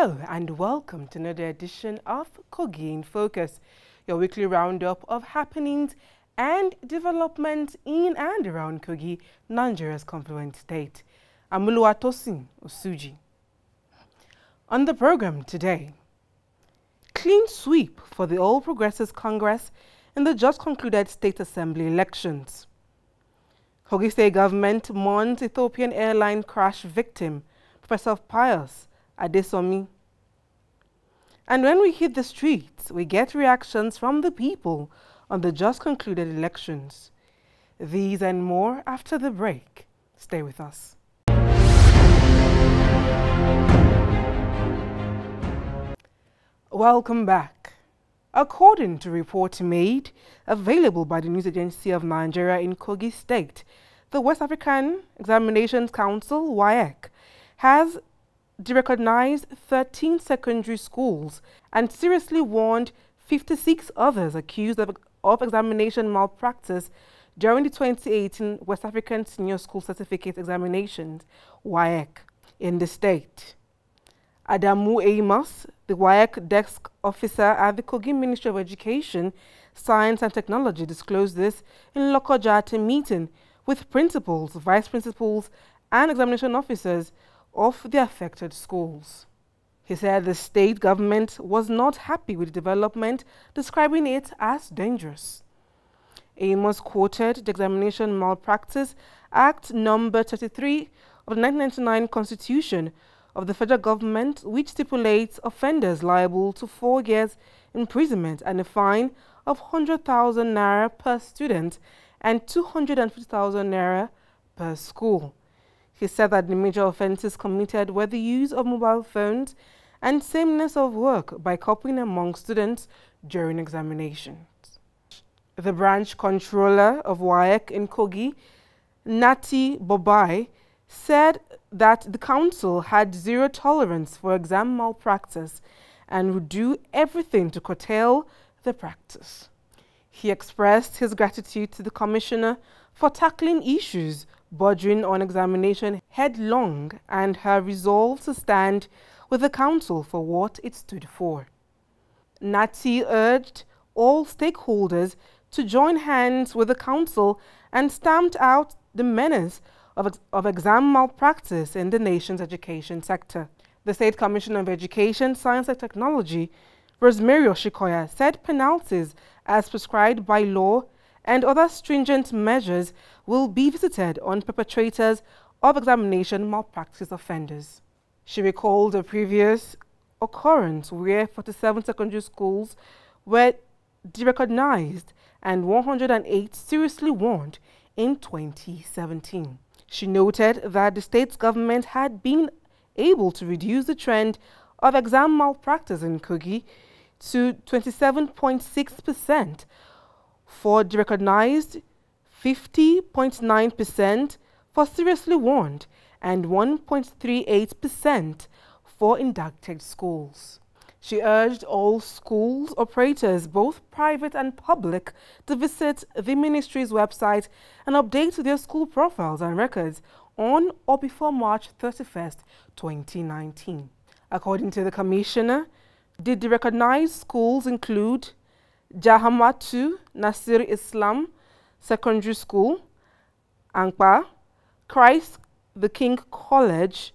Hello and welcome to another edition of Kogi in Focus, your weekly roundup of happenings and developments in and around Kogi, Nigeria's confluent state. I'm Oluwatosin Osuji. On the program today, clean sweep for the All Progressives Congress in the just concluded state assembly elections. Kogi State government mourns Ethiopian airline crash victim, Professor Pius Adesomi. And when we hit the streets, we get reactions from the people on the just concluded elections. These and more after the break. Stay with us. Welcome back. According to reports made available by the News Agency of Nigeria in Kogi State, the West African Examinations Council, WAEC, has derecognized 13 secondary schools and seriously warned 56 others accused of examination malpractice during the 2018 West African Senior School Certificate Examinations, WAEC, in the state. Adamu Amos, the WAEC desk officer at the Kogi Ministry of Education, Science and Technology, disclosed this in Lokoja at a meeting with principals, vice principals, and examination officers of the affected schools. He said the state government was not happy with the development, describing it as dangerous. Amos quoted the Examination Malpractice Act number 33 of the 1999 Constitution of the federal government, which stipulates offenders liable to 4 years imprisonment and a fine of 100,000 naira per student and 250,000 naira per school. He said that the major offences committed were the use of mobile phones and sameness of work by copying among students during examinations. The branch controller of WAEC in Kogi, Nati Bobai, said that the council had zero tolerance for exam malpractice and would do everything to curtail the practice. He expressed his gratitude to the commissioner for tackling issues bordering on examination headlong and her resolve to stand with the council for what it stood for. Nati urged all stakeholders to join hands with the council and stamped out the menace of exam malpractice in the nation's education sector. The State Commissioner of Education, Science and Technology, Rosemary Oshikoya, said penalties as prescribed by law and other stringent measures will be visited on perpetrators of examination malpractice offenders. She recalled a previous occurrence where 47 secondary schools were derecognized and 108 seriously warned in 2017. She noted that the state's government had been able to reduce the trend of exam malpractice in Kogi to 27.6% for derecognized, 50.9% for seriously warned, and 1.38% for inducted schools. She urged all schools operators, both private and public, to visit the ministry's website and update their school profiles and records on or before March 31st, 2019. According to the commissioner, the derecognized schools include Jahamatu Nasir Islam Secondary School, Ankpa, Christ the King College,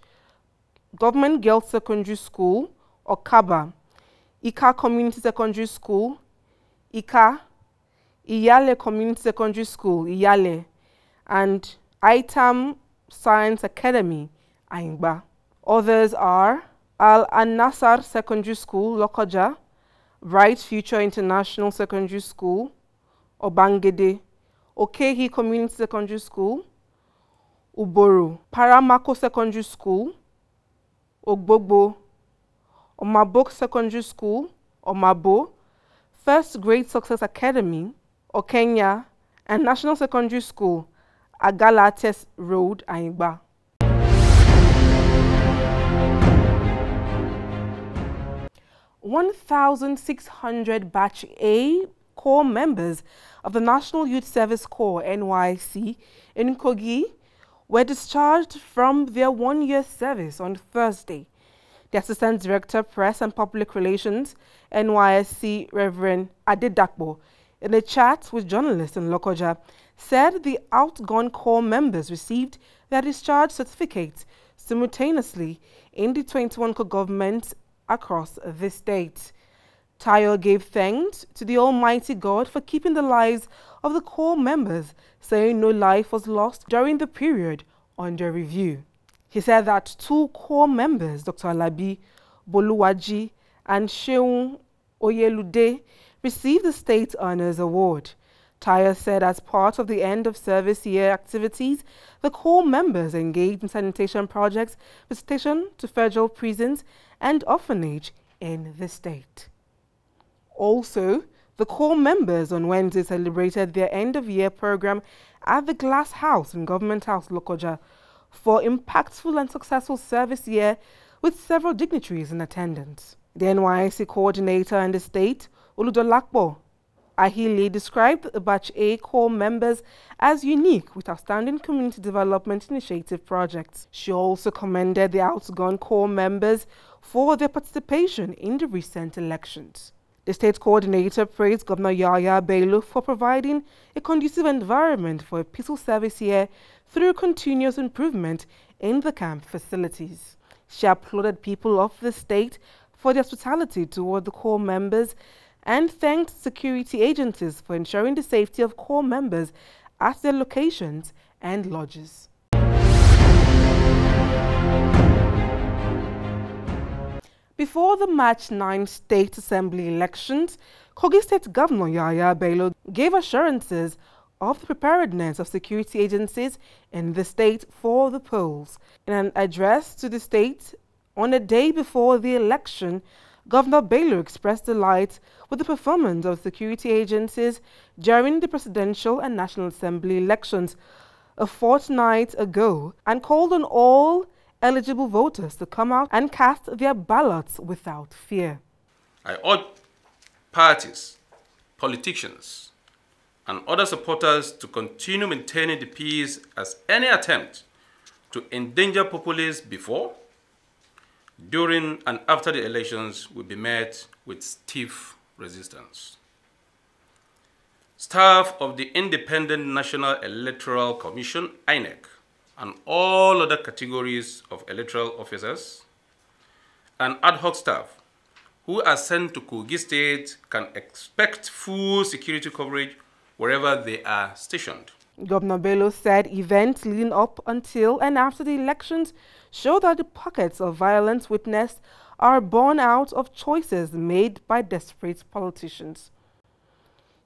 Government Girls Secondary School, Okaba, Ika Community Secondary School, Ika, Iyale Community Secondary School, Iyale, and Itam Science Academy, Aingba. Others are Al-An-Nasar Secondary School, Lokoja, Bright Future International Secondary School, Obangede, Okehi Community Secondary School, Uboru, Paramako Secondary School, Ogbogbo, Omabok Secondary School, Omabo, First Grade Success Academy, Okenya, and National Secondary School, Agalates Road, Aingba. (1,600) Batch A Corps members of the National Youth Service Corps (NYC) in Kogi were discharged from their one-year service on Thursday. The Assistant Director, Press and Public Relations, NYSC, Reverend Adedakbo, in a chat with journalists in Lokoja, said the outgone corps members received their discharge certificates simultaneously in the 21 governments across the state. Tayo gave thanks to the Almighty God for keeping the lives of the corps members, saying no life was lost during the period under review. He said that 2 corps members, Dr. Alabi Boluwaji and Sheun Oyelude, received the State Honours Award. Tayo said as part of the end of service year activities, the corps members engaged in sanitation projects, visitation to federal prisons and orphanage in the state. Also, the corps members on Wednesday celebrated their end-of-year program at the Glass House in Government House, Lokoja, for impactful and successful service year with several dignitaries in attendance. The NYSC coordinator in the state, Oludolakbo Ahili, described the Batch A corps members as unique with outstanding community development initiative projects. She also commended the outgone corps members for their participation in the recent elections. The state coordinator praised Governor Yahya Bello for providing a conducive environment for a peaceful service year through continuous improvement in the camp facilities. She applauded people of the state for their hospitality toward the corps members and thanked security agencies for ensuring the safety of corps members at their locations and lodges. Before the March 9 State Assembly elections, Kogi State Governor Yahya Bello gave assurances of the preparedness of security agencies in the state for the polls. In an address to the state on the day before the election, Governor Bello expressed delight with the performance of security agencies during the presidential and National Assembly elections a fortnight ago and called on all eligible voters to come out and cast their ballots without fear. I urge parties, politicians, and other supporters to continue maintaining the peace as any attempt to endanger populace before, during, and after the elections will be met with stiff resistance. Staff of the Independent National Electoral Commission, INEC, and all other categories of electoral officers and ad hoc staff who are sent to Kogi State can expect full security coverage wherever they are stationed. Governor Bello said events leading up until and after the elections show that the pockets of violence witnessed are born out of choices made by desperate politicians.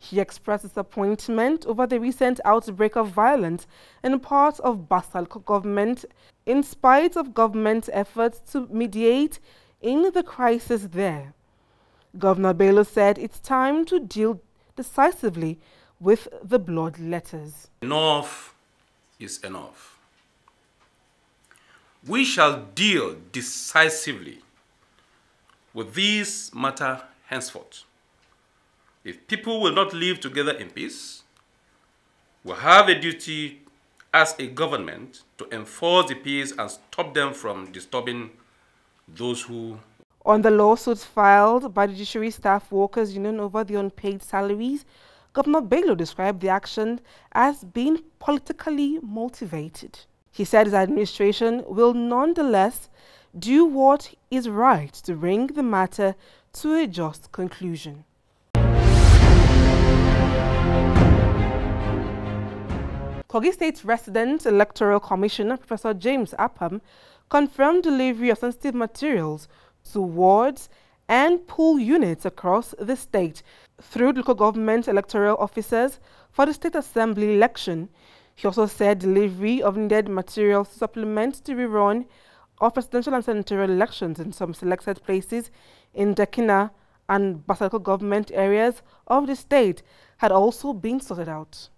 He expressed disappointment over the recent outbreak of violence in parts of Bassa government in spite of government efforts to mediate in the crisis there. Governor Bello said it's time to deal decisively with the bloodletters. Enough is enough. We shall deal decisively with this matter henceforth. If people will not live together in peace, we have a duty as a government to enforce the peace and stop them from disturbing those who... On the lawsuits filed by the Judiciary Staff Workers Union over the unpaid salaries, Governor Bello described the action as being politically motivated. He said his administration will nonetheless do what is right to bring the matter to a just conclusion. Kogi State Resident Electoral Commissioner Professor James Apam confirmed delivery of sensitive materials to wards and poll units across the state through local government electoral officers for the State Assembly election. He also said delivery of needed materials to supplement the rerun of presidential and senatorial elections in some selected places in Dekina and Bassa government areas of the state had also been sorted out.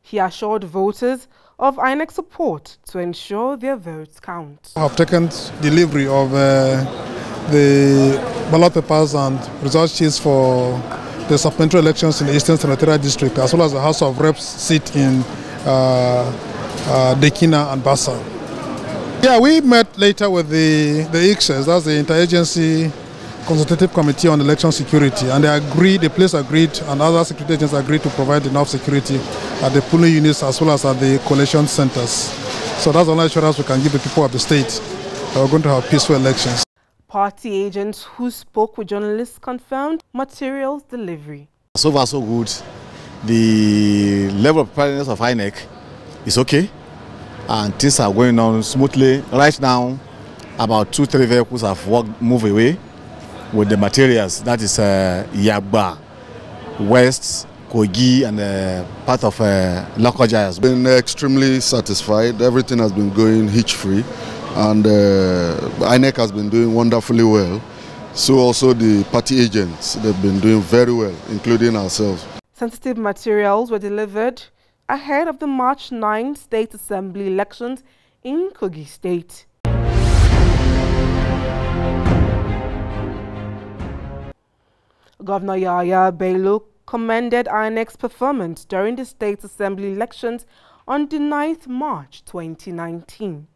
He assured voters of INEC support to ensure their votes count. I have taken delivery of the ballot papers and result sheets for the supplementary elections in the Eastern Senatorial District, as well as the House of Reps seat in Dekina and Bassa. Yeah, we met later with the ICSES, that's the Interagency Consultative Committee on Election Security, and they agreed, the place agreed, and other security agents agreed to provide enough security at the polling units as well as at the collation centers. So that's the only assurance we can give the people of the state that we're going to have peaceful elections. Party agents who spoke with journalists confirmed materials delivery. So far so good. The level of preparedness of INEC is okay, and things are going on smoothly. Right now, about 2-3 vehicles have moved away with the materials. That is Yagba, West, Kogi, and part of Lokoja has been extremely satisfied. Everything has been going hitch-free, and INEC has been doing wonderfully well. So also the party agents, they've been doing very well, including ourselves. Sensitive materials were delivered ahead of the March 9 State Assembly elections in Kogi State. Governor Yahaya Bello commended INEC's performance during the State Assembly elections on the 9th March 2019,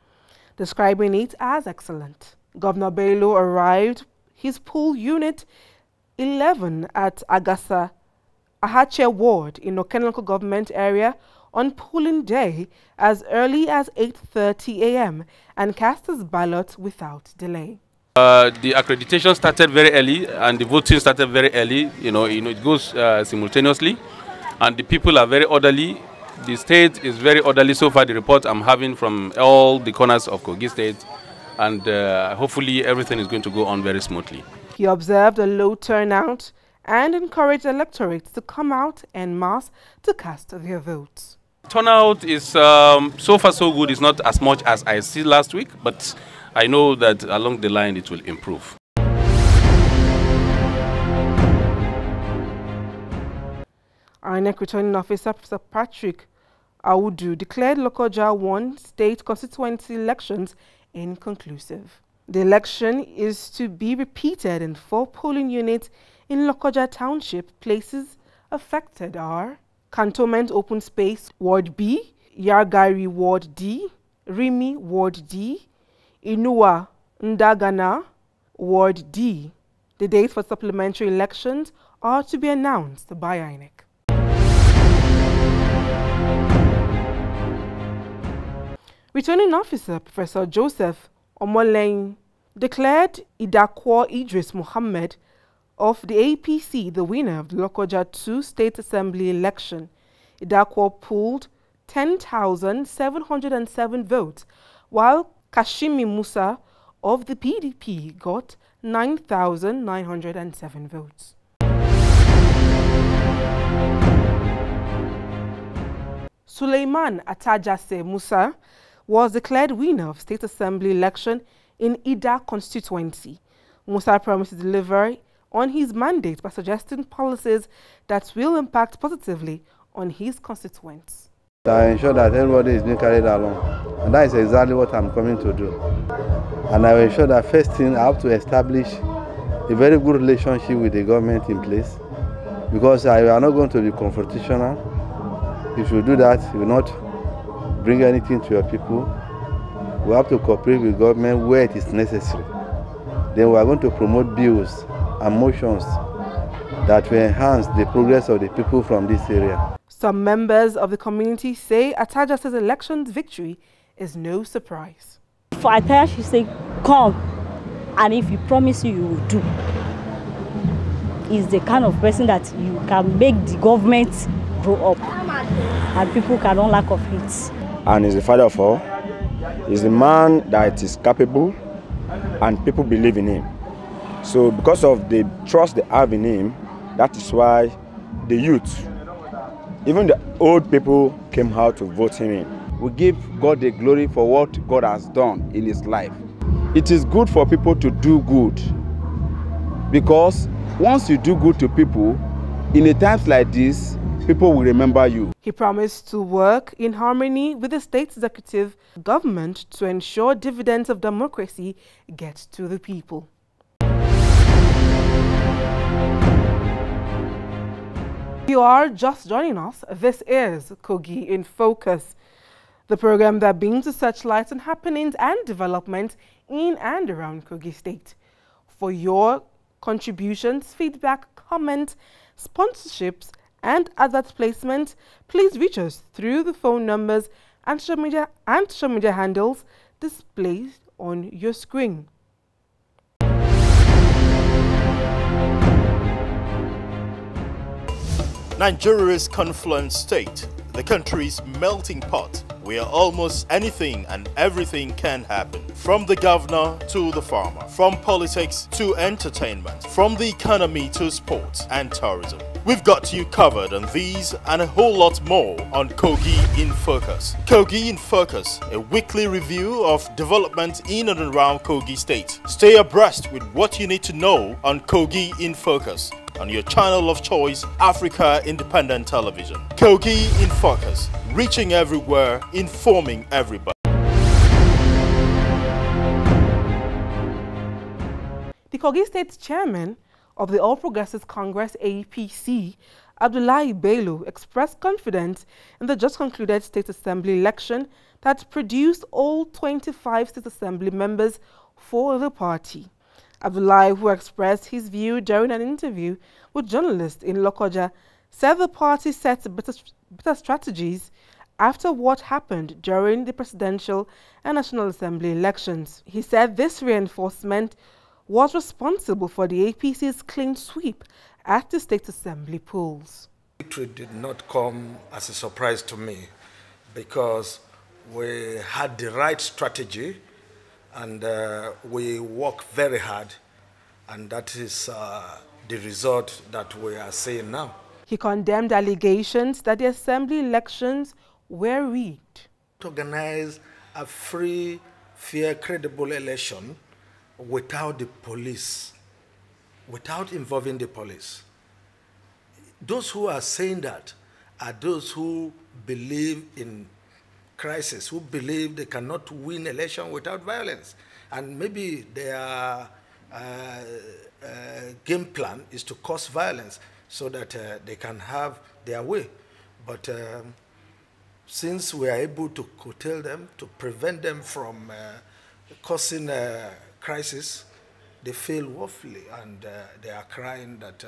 describing it as excellent. Governor Bello arrived his poll unit 11 at Agasa Ahache Ward in Okene local government area on polling day as early as 8:30 a.m. and cast his ballot without delay. The accreditation started very early and the voting started very early. It goes simultaneously, and the people are very orderly. The state is very orderly so far. The report I'm having from all the corners of Kogi State, and hopefully everything is going to go on very smoothly. He observed a low turnout and encouraged electorates to come out en masse to cast their votes. Turnout is so far so good. It's not as much as I see last week, but I know that along the line it will improve. INEC returning officer Professor Patrick Audu declared Lokoja 1 state constituency elections inconclusive. The election is to be repeated in 4 polling units in Lokoja Township. Places affected are Cantonment Open Space Ward B, Yargari Ward D, Rimi Ward D, Inua Ndagana Ward D. The dates for supplementary elections are to be announced by INEC. Returning officer Professor Joseph Omolein declared Idakwa Idris Mohammed of the APC the winner of the Lokoja 2 State Assembly election. Idakwa pooled 10,707 votes, while Kashimi Musa of the PDP got 9,907 votes. Suleiman Atajase Musa was declared winner of State Assembly election in Ida constituency. Musa promised to deliver on his mandate by suggesting policies that will impact positively on his constituents. I ensure that everybody is being carried along, and that is exactly what I'm coming to do. And I will ensure that first thing, I have to establish a very good relationship with the government in place, because we are not going to be confrontational. If you do that, you will not bring anything to your people. We have to cooperate with government where it is necessary. Then we are going to promote bills and motions that will enhance the progress of the people from this area. Some members of the community say Atajase's election's victory is no surprise. For Ataja, she say, come, and if you promise you will do. He's the kind of person that you can make the government grow up, and people cannot lack of it. And he's the father of all. He's the man that is capable, and people believe in him. So because of the trust they have in him, that is why the youth, even the old people, came out to vote him in. We give God the glory for what God has done in his life. It is good for people to do good, because once you do good to people, in a times like this, people will remember you. He promised to work in harmony with the state executive government to ensure dividends of democracy get to the people. If you are just joining us, this is Kogi in Focus. the program that beams to searchlight on happenings and developments in and around Kogi State. For your contributions, feedback, comments, sponsorships, and advert placement, please reach us through the phone numbers and social media handles displayed on your screen. Nigeria's confluent state, the country's melting pot, where almost anything and everything can happen. From the governor to the farmer, from politics to entertainment, from the economy to sports and tourism. We've got you covered on these and a whole lot more on Kogi in Focus. Kogi in Focus, a weekly review of development in and around Kogi State. Stay abreast with what you need to know on Kogi in Focus on your channel of choice, Africa Independent Television. Kogi in Focus, reaching everywhere, informing everybody. The Kogi State chairman of the All Progressives Congress APC, Abdullahi Bello, expressed confidence in the just concluded State Assembly election that produced all 25 State Assembly members for the party. Abdullahi, who expressed his view during an interview with journalists in Lokoja, said the party set better strategies after what happened during the presidential and National Assembly elections. He said this reinforcement was responsible for the APC's clean sweep at the State Assembly polls. Victory did not come as a surprise to me because we had the right strategy and we worked very hard, and that is the result that we are seeing now. He condemned allegations that the assembly elections were rigged. To organize a free, fair, credible election without the police, without involving the police. Those who are saying that are those who believe in crisis, who believe they cannot win election without violence. And maybe their game plan is to cause violence so that they can have their way. But since we are able to curtail them, to prevent them from causing crisis, they fail woefully, and they are crying that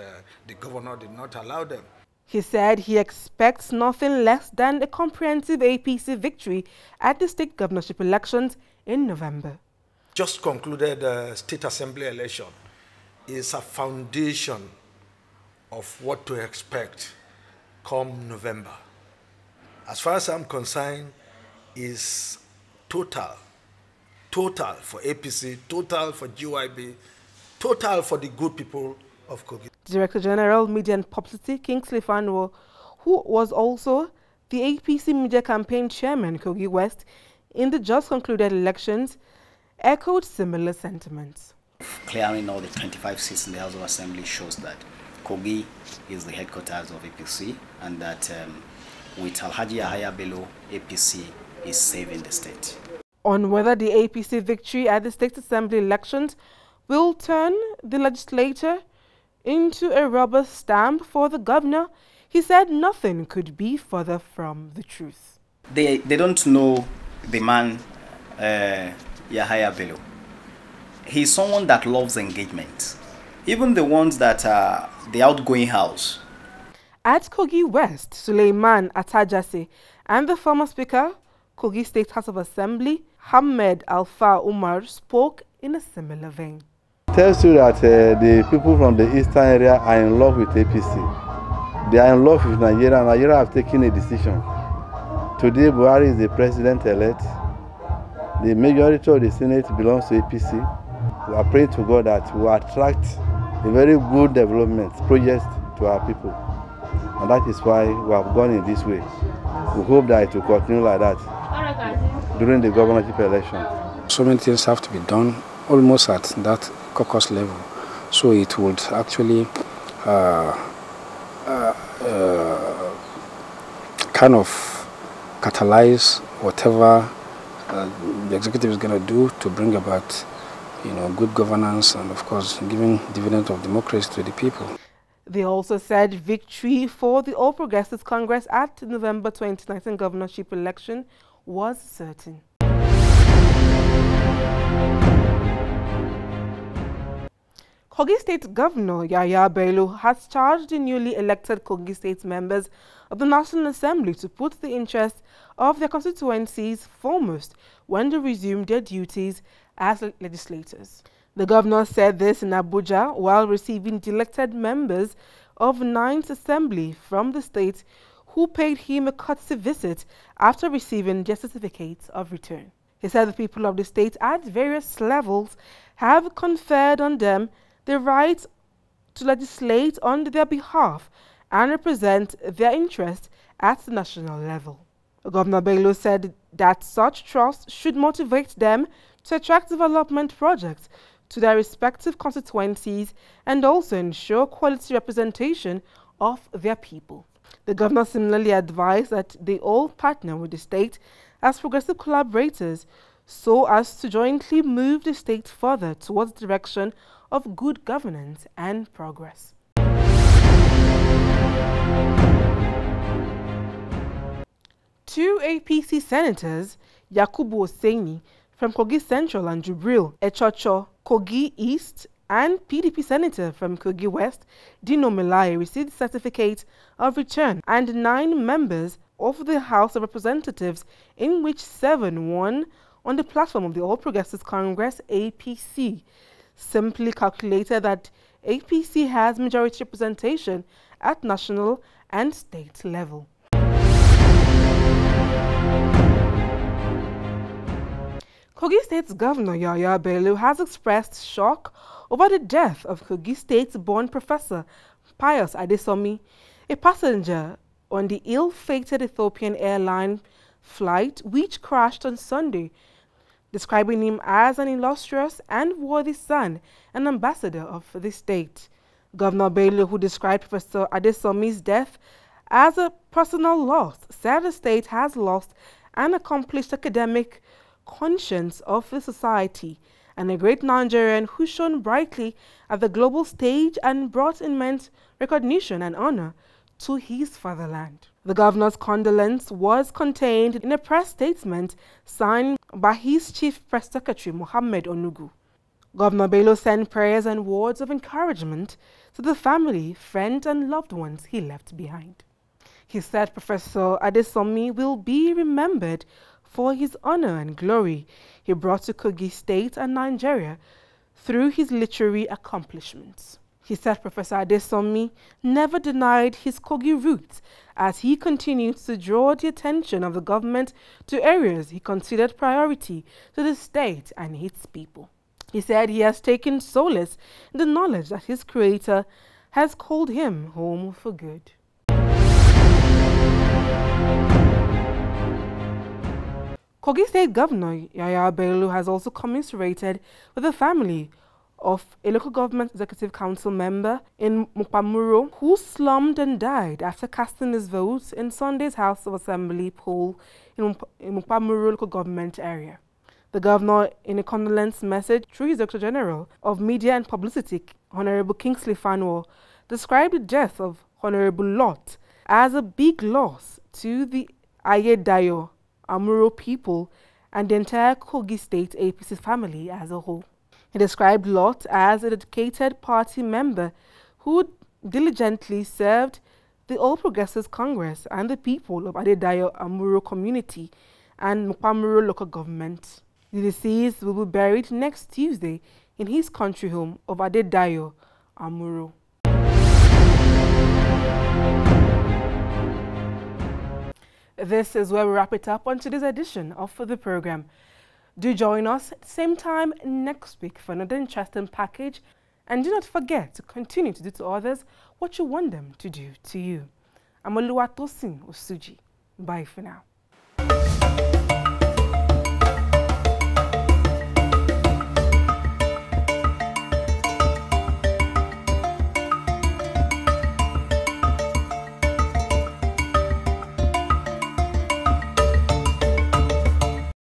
the governor did not allow them. He said he expects nothing less than a comprehensive APC victory at the state governorship elections in November. Just concluded State Assembly election is a foundation of what to expect come November. As far as I'm concerned, is total for APC, total for GYB, total for the good people of Kogi. Director General Media and Publicity Kingsley Fanwo, who was also the APC Media Campaign Chairman Kogi West in the just concluded elections, echoed similar sentiments. Clearing all the 25 seats in the House of Assembly shows that Kogi is the headquarters of APC, and that with Alhaji Yahaya Bello, APC is saving the state. On whether the APC victory at the State Assembly elections will turn the legislature into a rubber stamp for the governor, he said nothing could be further from the truth. They don't know the man Yahaya Bello. He's someone that loves engagement. Even the ones that are the outgoing house. At Kogi West, Suleiman Atajase and the former Speaker, Kogi State House of Assembly, Hamed Alfa Umar, spoke in a similar vein. Tells you that the people from the eastern area are in love with APC. They are in love with Nigeria. Nigeria have taken a decision. Today, Buhari is the president-elect. The majority of the Senate belongs to APC. We are praying to God that we will attract a very good development project to our people. And that is why we have gone in this way. We hope that it will continue like that during the governorship election. So many things have to be done almost at that caucus level. So it would actually kind of catalyze whatever the executive is going to do to bring about, good governance and, of course, giving dividend of democracy to the people. They also said victory for the All Progressives Congress at the November 2019 governorship election was certain. Kogi State Governor Yahaya Bello has charged the newly elected Kogi State members of the National Assembly to put the interests of their constituencies foremost when they resume their duties as legislators. The governor said this in Abuja while receiving the elected members of 9th Assembly from the state who paid him a courtesy visit after receiving their certificates of return. He said the people of the state at various levels have conferred on them the right to legislate on their behalf and represent their interests at the national level. Governor Bello said that such trust should motivate them to attract development projects to their respective constituencies and also ensure quality representation of their people. The governor similarly advised that they all partner with the state as progressive collaborators so as to jointly move the state further towards the direction of good governance and progress. Two APC senators, Yakubu Oseni from Kogi Central and Jubril Echocho, Kogi East, and PDP senator from Kogi West, Dino Melai, received certificates of return, and 9 members of the House of Representatives, in which 7 won on the platform of the All Progressives Congress APC, simply calculated that APC has majority representation at national and state level. Kogi State's Governor Yahaya Bello has expressed shock over the death of Kogi State-born Professor Pius Adesomi, a passenger on the ill-fated Ethiopian airline flight which crashed on Sunday, describing him as an illustrious and worthy son and ambassador of the state. Governor Bello, who described Professor Adesomi's death as a personal loss, said the state has lost an accomplished academic conscience of the society and a great Nigerian who shone brightly at the global stage and brought immense recognition and honor to his fatherland. The governor's condolence was contained in a press statement signed by his chief press secretary, Mohammed Onugu. Governor Bello sent prayers and words of encouragement to the family, friends, and loved ones he left behind. He said Professor Adesomi will be remembered for his honor and glory he brought to Kogi State and Nigeria through his literary accomplishments. He said Professor Adesomi never denied his Kogi roots as he continued to draw the attention of the government to areas he considered priority to the state and its people. He said he has taken solace in the knowledge that his creator has called him home for good. Kogi State Governor Yahaya Bello has also commiserated with the family of a local government executive council member in Mukpamuro who slumped and died after casting his vote in Sunday's House of Assembly poll in Mukpamuro local government area. The governor, in a condolence message through his Director General of Media and Publicity, Honorable Kingsley Fanwo, described the death of Honorable Lot as a big loss to the Ayedayo Amuro people and the entire Kogi State APC family as a whole. He described Lot as a dedicated party member who diligently served the All Progressives Congress and the people of Adedayo Amuro community and Mukpamuro local government. The deceased will be buried next Tuesday in his country home of Adedayo Amuro. This is where we wrap it up on today's edition of the program. Do join us at the same time next week for another interesting package, and do not forget to continue to do to others what you want them to do to you. I'm Oluwatosin Osuji. Bye for now.